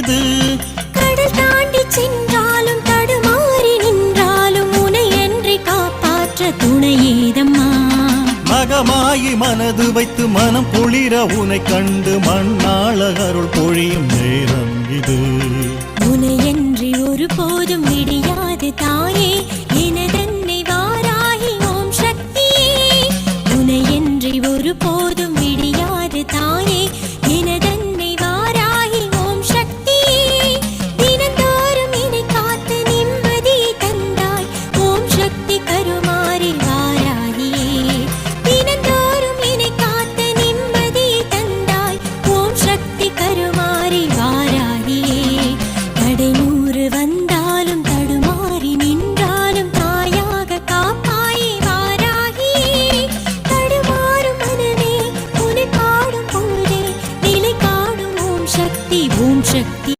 ஏது? கடல் தாண்டி சென்றாலும் தடுமாறி நின்றாலும் உனை என்று காப்பாற்ற துணை ஏதம்மா? மகமாயி மனது வைத்து மனம் குளிர உனை கண்டு மண்ணாள அருள் பொழியும் நேரம்